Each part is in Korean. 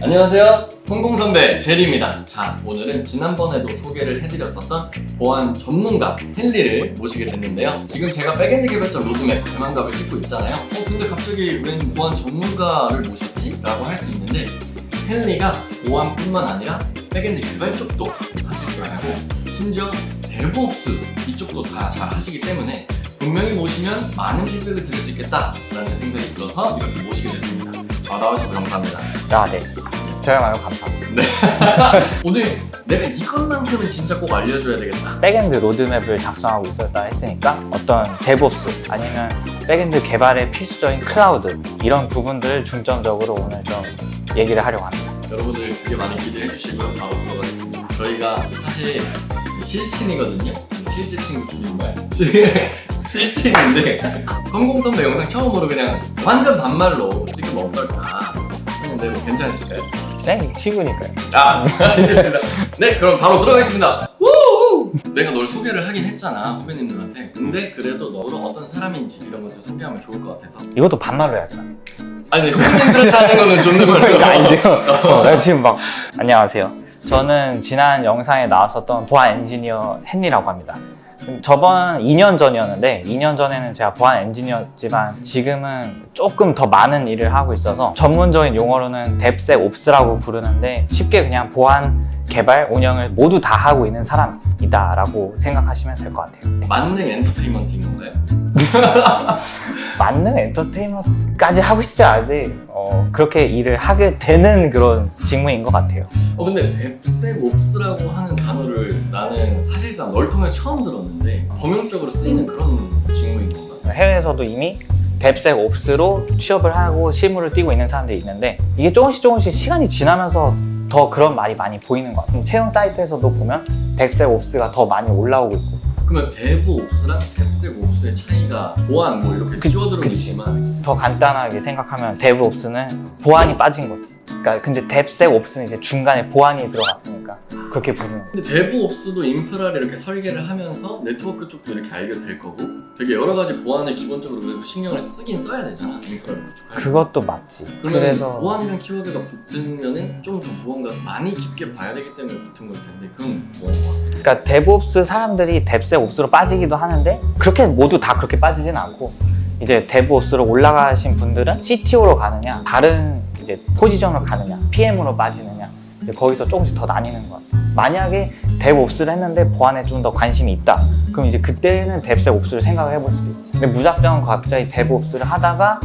안녕하세요. 홍콩선배 제리입니다. 자, 오늘은 지난번에도 소개를 해드렸었던 보안 전문가 헨리를 모시게 됐는데요. 지금 제가 백엔드 개발자 로드맵 대만갑을 찍고 있잖아요. 근데 갑자기 웬 보안 전문가를 모셨지? 라고 할 수 있는데 헨리가 보안뿐만 아니라 백엔드 개발 쪽도 하실 줄 알고 심지어 데브옵스 이쪽도 다 잘 하시기 때문에 분명히 모시면 많은 피드백을 드릴 수 있겠다라는 생각이 들어서 이렇게 모시게 됐습니다. 나와주셔서 감사합니다. 네. 저야말로 감사합니다. 네. 오늘 내가 이것만큼은 진짜 꼭 알려줘야 되겠다. 백엔드 로드맵을 작성하고 있었다 했으니까 어떤 데브옵스 아니면 백엔드 개발에 필수적인 클라우드 이런 부분들을 중점적으로 오늘 좀 얘기를 하려고 합니다. 여러분들 되게 많이 기대해 주시고요. 바로 들어가겠습니다. 저희가 사실 실친이거든요. 실제 친구 줄임말. 실친인데 성공선배 영상 처음으로 그냥 완전 반말로 찍으면 어떨까 했는데 뭐 괜찮으실까요? 네, 친구니까요. 알겠습니다. 네, 그럼 바로 들어가겠습니다. 우우! 내가 널 소개를 하긴 했잖아, 후배님들한테. 근데 그래도 너로 어떤 사람인지 이런 것도 소개하면 좋을 것 같아서. 이것도 반말로 해야 되나? 아니, 후배님들한테 하는 거는 존댓말로. 아니죠. 나 지금 막 안녕하세요. 저는 지난 영상에 나왔었던 보안 엔지니어 헨리라고 합니다. 저번 2년 전이었는데 2년 전에는 제가 보안 엔지니어였지만 지금은 조금 더 많은 일을 하고 있어서 전문적인 용어로는 뎁스옵스라고 부르는데 쉽게 그냥 보안 개발, 운영을 모두 다 하고 있는 사람이다 라고 생각하시면 될 것 같아요. 만능 엔터테인먼트인 건가요? 만능 엔터테인먼트까지 하고 싶지 않은데 그렇게 일을 하게 되는 그런 직무인 것 같아요. 근데 뎁스옵스라고 하는 단어를 나는 사실상 널 통해 처음 들었는데 범용적으로 쓰이는 그런 직무인 건가? 해외에서도 이미 뎁스옵스로 취업을 하고 실무를 뛰고 있는 사람들이 있는데 이게 조금씩 시간이 지나면서 더 그런 말이 많이 보이는 것 같아요. 채용 사이트에서도 보면 뎁스옵스가 더 많이 올라오고 있고. 그러면 데브옵스랑 뎁스옵스의 차이가 보안 뭐 이렇게 끼어들어 있지만 더 간단하게 생각하면 데브옵스는 보안이 빠진 거지. 그러니까 근데 뎁스옵스는 이제 중간에 보안이 들어갔으니까 그렇게 부르는 거예요. 근데 데브옵스도 인프라를 이렇게 설계를 하면서 네트워크 쪽도 이렇게 알게 될 거고 되게 여러 가지 보안을 기본적으로 그래도 신경을 쓰긴 써야 되잖아, 인프라를 구축할 때. 그것도 맞지. 그러면 그래서 보안이라는 키워드가 붙으면은 좀 더 무언가 많이 깊게 봐야 되기 때문에 붙은 걸 텐데 그건 뭐인 것 같아? 그러니까 데브옵스 사람들이 뎁스옵스로 빠지기도 하는데 그렇게 모두 다 그렇게 빠지진 않고 이제 데브옵스로 올라가신 분들은 CTO로 가느냐 다른 이제 포지션으로 가느냐 PM으로 빠지느냐 이제 거기서 조금씩 더 나뉘는 것 같아요. 만약에 데브옵스를 했는데 보안에 좀 더 관심이 있다 그럼 이제 그때는 뎁스옵스를 생각을 해볼 수도 있지. 근데 무작정 갑자기 데브옵스를 하다가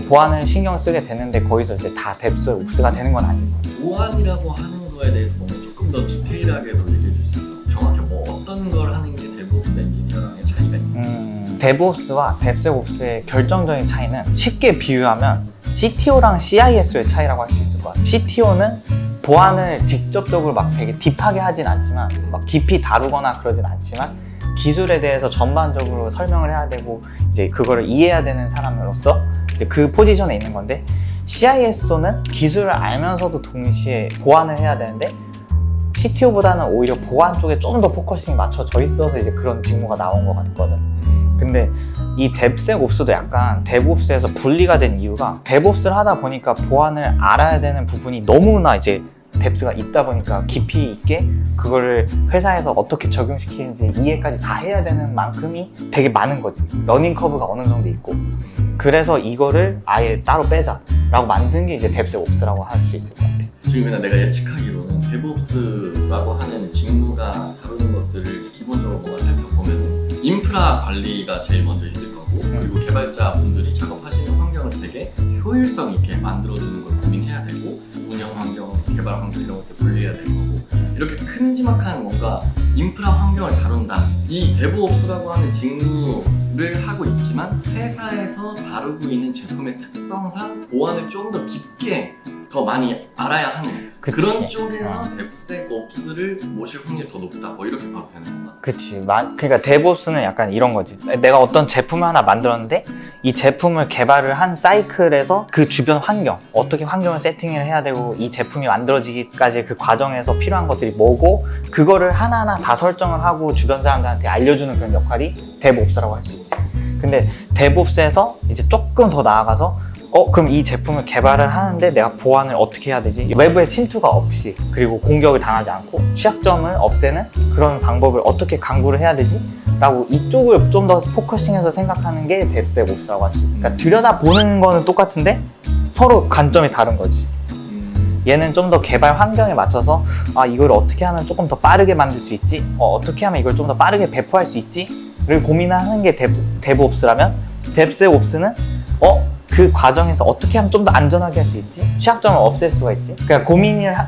보안을 신경 쓰게 되는데 거기서 이제 다 뎁스옵스가 되는 건 아니고. 보안이라고 하는 거에 대해서 뭔가 조금 더 디테일하게도 얘기해 줄 수 있어? 정확히 뭐 어떤 걸 하는 게 데브옵스 엔지니어랑의 차이가 있나? 데브옵스와 뎁스옵스의 결정적인 차이는 쉽게 비유하면 CTO랑 CISO의 차이라고 할 수 있을 것 같아요. CTO는 보안을 직접적으로 막 되게 딥하게 하진 않지만 막 깊이 다루거나 그러진 않지만 기술에 대해서 전반적으로 설명을 해야 되고 이제 그거를 이해해야 되는 사람으로서 이제 그 포지션에 있는 건데 CISO는 기술을 알면서도 동시에 보안을 해야 되는데 CTO보다는 오히려 보안 쪽에 좀 더 포커싱이 맞춰져 있어서 이제 그런 직무가 나온 것 같거든. 근데 이 뎁스옵스도 약간 데브옵스에서 분리가 된 이유가 데브옵스를 하다 보니까 보안을 알아야 되는 부분이 너무나 이제 뎁스가 있다 보니까 깊이 있게 그거를 회사에서 어떻게 적용시키는지 이해까지 다 해야 되는 만큼이 되게 많은 거지. 러닝 커브가 어느 정도 있고. 그래서 이거를 아예 따로 빼자라고 만든 게 이제 뎁스옵스라고 할 수 있을 것 같아. 지금 그냥 내가 예측하기로는 데브옵스라고 하는 직무가 다루는 것들을 기본적으로 뭔가 살펴보면 인프라 관리가 제일 먼저 있을 거고 그리고 개발자 분들이 작업하시는 환경을 되게 효율성 있게 만들어주는 걸 고민해야 되고 운영 환경, 개발 환경 이런 것들 분리해야 될 거고 이렇게 큼지막한 뭔가 인프라 환경을 다룬다. 이 데브옵스라고 하는 직무를 하고 있지만 회사에서 다루고 있는 제품의 특성상 보안을 좀 더 깊게 더 많이 알아야 하는 그치. 그런 쪽에서 뎁스옵스를 모실 확률이 더 높다. 뭐 이렇게 봐도 되는 건가? 그치. 그러니까 데브옵스는 약간 이런 거지. 내가 어떤 제품을 하나 만들었는데 이 제품을 개발을 한 사이클에서 그 주변 환경, 어떻게 환경을 세팅을 해야 되고 이 제품이 만들어지기까지 그 과정에서 필요한 것들이 뭐고 그거를 하나하나 다 설정을 하고 주변 사람들한테 알려주는 그런 역할이 데브옵스라고 할 수 있지. 근데 데브옵스에서 이제 조금 더 나아가서 그럼 이 제품을 개발을 하는데 내가 보안을 어떻게 해야 되지? 외부의 침투가 없이, 그리고 공격을 당하지 않고 취약점을 없애는 그런 방법을 어떻게 강구를 해야 되지? 라고 이쪽을 좀 더 포커싱해서 생각하는 게 뎁스옵스라고 할 수 있어요. 그러니까 들여다보는 거는 똑같은데 서로 관점이 다른 거지. 얘는 좀 더 개발 환경에 맞춰서 이걸 어떻게 하면 조금 더 빠르게 만들 수 있지? 어떻게 하면 이걸 좀 더 빠르게 배포할 수 있지? 를 고민하는 게 데브옵스라면, 뎁스옵스는 그 과정에서 어떻게 하면 좀 더 안전하게 할 수 있지? 취약점을 없앨 수가 있지? 그러니까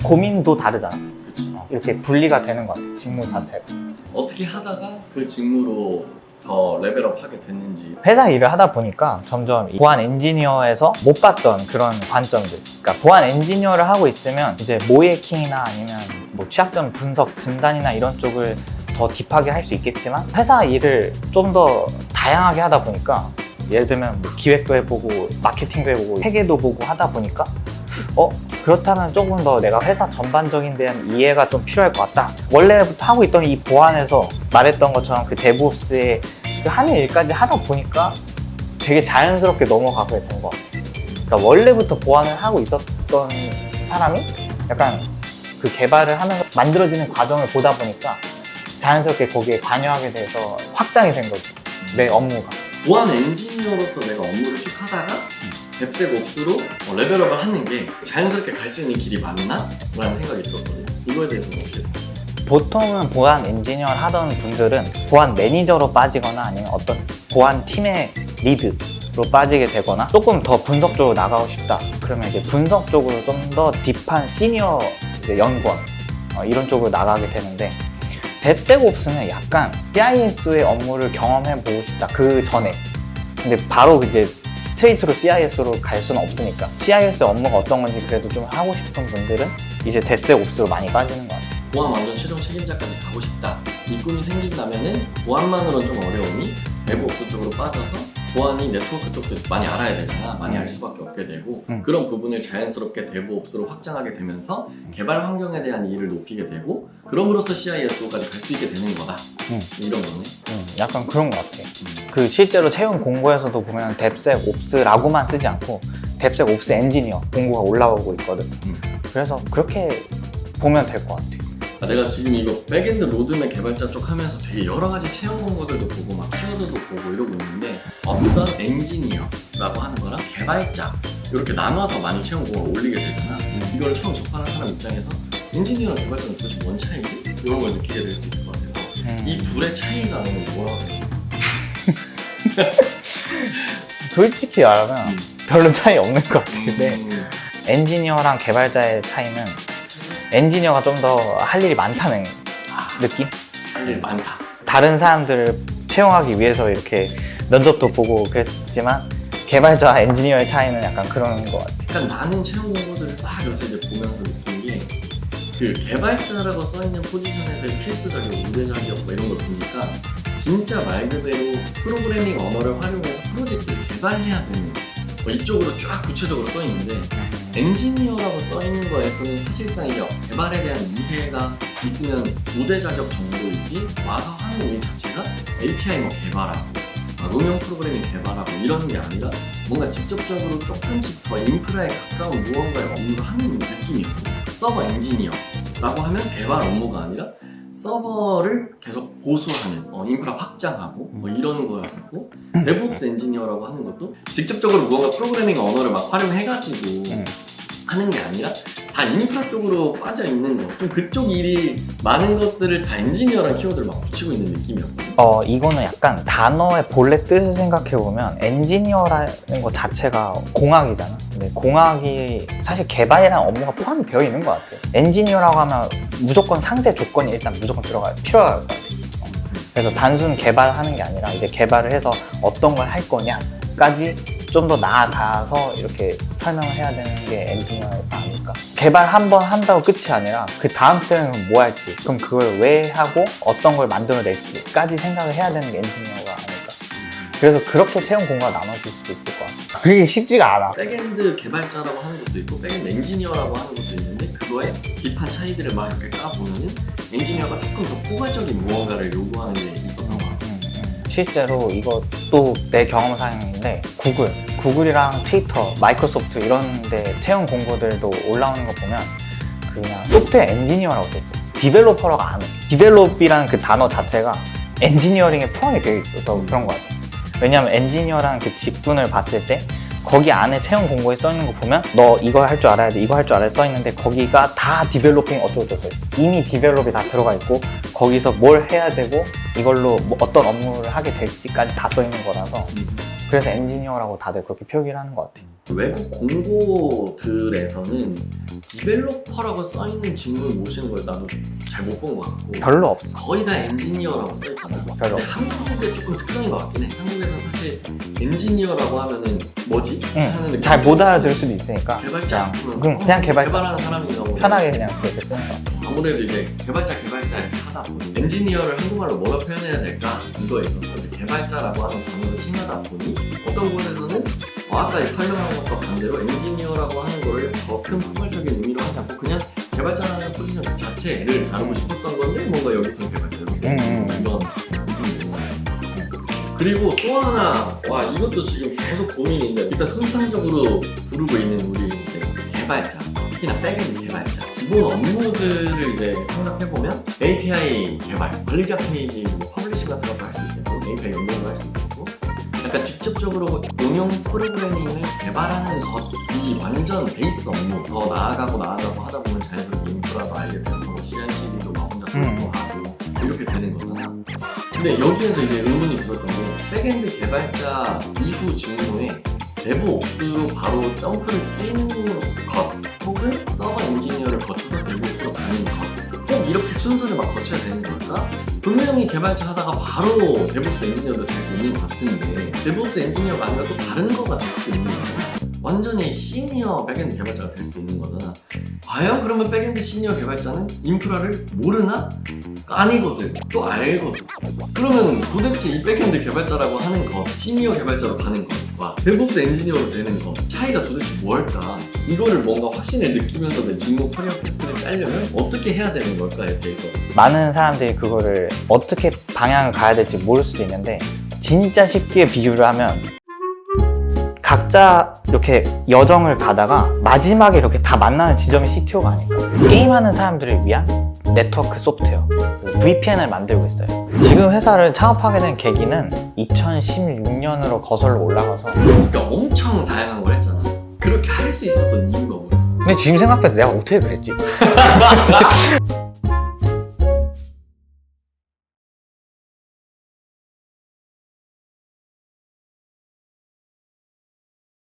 고민도 다르잖아. 그치. 이렇게 분리가 되는 것 같아, 직무 자체가. 어떻게 하다가 그 직무로 더 레벨업 하게 됐는지. 회사 일을 하다 보니까 점점 이 보안 엔지니어에서 못 봤던 그런 관점들, 그러니까 보안 엔지니어를 하고 있으면 이제 모해킹이나 아니면 뭐 취약점 분석, 진단이나 이런 쪽을 더 딥하게 할 수 있겠지만, 회사 일을 좀 더 다양하게 하다 보니까, 예를 들면 뭐 기획도 해보고 마케팅도 해보고 회계도 보고 하다 보니까 그렇다면 조금 더 내가 회사 전반적인 대한 이해가 좀 필요할 것 같다. 원래부터 하고 있던 이 보안에서 말했던 것처럼 그 데브옵스의 그 하는 일까지 하다 보니까 되게 자연스럽게 넘어가게 된 것 같아요. 그러니까 원래부터 보안을 하고 있었던 사람이 약간 그 개발을 하면서 만들어지는 과정을 보다 보니까 자연스럽게 거기에 관여하게 돼서 확장이 된 거지, 내 업무가. 보안 엔지니어로서 내가 업무를 쭉 하다가 뎁스옵스로 레벨업을 하는 게 자연스럽게 갈 수 있는 길이 맞나? 라는 생각이 들었거든요. 이거에 대해서는 어떻게 생각해요? 보통은 보안 엔지니어를 하던 분들은 보안 매니저로 빠지거나 아니면 어떤 보안 팀의 리드로 빠지게 되거나, 조금 더 분석 쪽으로 나가고 싶다 그러면 이제 분석 쪽으로 좀 더 딥한 시니어 이제 연구원 이런 쪽으로 나가게 되는데, 뎁스옵스는 약간 CISO의 업무를 경험해보고 싶다, 그 전에. 근데 바로 이제 스트레이트로 CISO로 갈 수는 없으니까 CIS의 업무가 어떤 건지 그래도 좀 하고 싶은 분들은 이제 뎁스옵스로 많이 빠지는 것 같아요. 보안 완전 최종 책임자까지 가고 싶다, 이 꿈이 생긴다면은 보안만으로는 좀 어려우니 뎁스옵스 쪽으로 빠져서 보안이 네트워크 쪽도 많이 알아야 되잖아. 많이 알 수밖에 없게 되고 그런 부분을 자연스럽게 데브옵스로 확장하게 되면서 개발 환경에 대한 이해를 높이게 되고, 그럼으로써 CISO까지 갈 수 있게 되는 거다. 이런 거네. 약간 그런 것 같아. 그 실제로 채용 공고에서도 보면 뎁스옵스라고만 쓰지 않고 뎁스옵스 엔지니어 공고가 올라오고 있거든. 그래서 그렇게 보면 될 것 같아. 내가 지금 이거 백엔드 로드맵 개발자 쪽 하면서 되게 여러 가지 채용 공고들도 보고 막 키워드도 보고 이러고 있는데, 어떤 엔지니어라고 하는 거랑 개발자 이렇게 나눠서 많이 채용 공고를 올리게 되잖아. 이걸 처음 접하는 사람 입장에서 엔지니어랑 개발자는 도대체 뭔 차이지? 이런 걸 느끼게 될 수 있을 것 같아서 이 둘의 차이가 너는 뭐라고 생각해? 솔직히 말하면 별로 차이 없는 것 같은데, 엔지니어랑 개발자의 차이는 엔지니어가 좀 더 할 일이 많다는 느낌? 할 일 많다. 다른 사람들을 채용하기 위해서 이렇게 면접도 보고 그랬지만, 개발자와 엔지니어의 차이는 약간 그런 것 같아. 그러니까 나는 채용 공고들을 막 요새 이제 보면서 느낀 게, 그 개발자라고 써있는 포지션에서의 필수 자격, 우대 자격 뭐 이런 걸 보니까 진짜 말 그대로 프로그래밍 언어를 활용해서 프로젝트를 개발해야 되는 이쪽으로 쫙 구체적으로 써있는데, 엔지니어라고 써있는 거에서는 사실상 이제 개발에 대한 이해가 있으면 우대 자격 정도이지, 와서 하는 일 자체가 API 뭐 개발하고 응용 프로그래밍 개발하고 이러는 게 아니라 뭔가 직접적으로 조금씩 더 인프라에 가까운 무언가의 업무를 하는 느낌이었고, 서버 엔지니어라고 하면 개발 업무가 아니라 서버를 계속 보수하는 인프라 확장하고 뭐 이런 거였었고, 데브옵스 엔지니어라고 하는 것도 직접적으로 무언가 프로그래밍 언어를 막 활용해가지고 하는 게 아니라 다 인프라 쪽으로 빠져 있는 거, 좀 그쪽 일이 많은 것들을 다 엔지니어라는 키워드를 막 붙이고 있는 느낌이었거든요. 이거는 약간 단어의 본래 뜻을 생각해보면 엔지니어라는 것 자체가 공학이잖아. 근데 공학이 사실 개발이라는 업무가 포함이 되어 있는 것 같아. 엔지니어라고 하면 무조건 상세 조건이 일단 무조건 필요할 것 같아. 그래서 단순 개발하는 게 아니라 이제 개발을 해서 어떤 걸 할 거냐까지 좀 더 나아가서 이렇게 설명을 해야 되는 게 엔지니어가 아닐까. 개발 한 번 한다고 끝이 아니라 그 다음 스텝은 뭐 할지, 그럼 그걸 왜 하고 어떤 걸 만들어낼지까지 생각을 해야 되는 게 엔지니어가 아닐까. 그래서 그렇게 채용 공고가 나눠질 수도 있을 것 같아. 그게 쉽지가 않아. 백엔드 개발자라고 하는 것도 있고 백엔드 엔지니어라고 하는 것도 있는데, 그거의 딥한 차이들을 막 이렇게 까보면은 엔지니어가 조금 더 포괄적인 무언가를 요구하는 게 있었던 것 같아요. 실제로 이것도 내 경험상인데, 구글 구글이랑 트위터, 마이크로소프트 이런 데 채용 공고들도 올라오는 거 보면 그냥 소프트웨어 엔지니어라고 써있어. 디벨로퍼라고 안 해. 디벨롭이라는 그 단어 자체가 엔지니어링에 포함이 되어 있어서 그런 것 같아. 왜냐면 엔지니어라는 그 직군을 봤을 때 거기 안에 채용 공고에 써있는 거 보면 너 이거 할 줄 알아야 돼, 이거 할 줄 알아야 돼 써있는데 거기가 다 디벨로핑 어쩌고저쩌고 이미 디벨롭이 다 들어가 있고 거기서 뭘 해야 되고 이걸로 뭐 어떤 업무를 하게 될지까지 다 써있는 거라서 그래서 엔지니어라고 다들 그렇게 표기를 하는 것 같아요. 외국 공고들에서는 디벨로퍼라고 써있는 직무를 모시는 걸 나도 잘 못 본 것 같고 별로 없어. 거의 다 엔지니어라고 써있잖아. 별로 근데 한국에 조금 특성인 것 같긴 해. 한국에서는 사실 엔지니어라고 하면은 뭐지? 하는 느낌. 잘 못 알아들을 수도 있으니까 개발자? 그냥 개발자. 개발하는 사람인가 보네. 편하게 그냥 그렇게 쓰는 것 같아요. 아무래도 이제 개발자 이렇게 하다 보니 엔지니어를 한국말로 뭐라 표현해야 될까? 이거에 있어서 이제 개발자라고 하는 단어를 칭하다 보니 어떤 곳에서는 아까 설명한 것과 반대로 엔지니어라고 하는 거를 더 큰 포괄적인 의미로 하지 않고 그냥 개발자라는 포지션 그 자체를 다루고 싶었던 건데 뭔가 여기서는 개발자 여기서는 이런 느낌인 거예요. 그리고 또 하나 와 이것도 지금 계속 고민인데 일단 통상적으로 부르고 있는 우리 이제 개발자 특히나 백엔드 개발자 기본 업무들을 이제 생각해보면 API 개발, 관리자 페이지, 뭐 퍼블리싱 같은 것도 할 수 있고 API 연동도 할 수 있고 약간 직접적으로 응용 프로그래밍을 개발하는 것이 완전 베이스 업무 더 나아가고 하다 보면 자연스럽게 인프라도 알게 되고 CI/CD도 막 혼자 공부하고 이렇게 되는 거잖아. 근데 여기에서 이제 의문이 들었던 게 백엔드 개발자 이후 직무에 데브옵스로 바로 점프를 뛰는 것 혹은 서버 엔지니어를 거쳐서 데브옵스로 가는 것 꼭 이렇게 순서를 막 거쳐야 되는 걸까? 분명히 개발자 하다가 바로 데브옵스 엔지니어도 될 수 있는 것 같은데 데브옵스 엔지니어가 아니라 또 다른 거가 될 수 있는 거잖아. 완전히 시니어 백엔드 개발자가 될 수 있는 거잖아. 과연 그러면 백엔드 시니어 개발자는 인프라를 모르나? 아니거든. 또 알거든. 그러면 도대체 이 백엔드 개발자라고 하는 것, 시니어 개발자로 가는 것과 데브옵스 엔지니어로 되는 것 차이가 도대체 뭘까? 이거를 뭔가 확신을 느끼면서 내 직무 커리어 패스를 짜려면 어떻게 해야 되는 걸까에 대해서 많은 사람들이 그거를 어떻게 방향을 가야 될지 모를 수도 있는데 진짜 쉽게 비유를 하면 각자 이렇게 여정을 가다가 마지막에 이렇게 다 만나는 지점이 CTO가 아닐까. 게임하는 사람들을 위한 네트워크 소프트웨어 VPN을 만들고 있어요. 지금 회사를 창업하게 된 계기는 2016년으로 거슬러 올라가서 그러니까 엄청 다양한 걸 했잖아. 그렇게 할 수 있었던 이유가 뭐야? 근데 지금 생각해도 내가 어떻게 그랬지?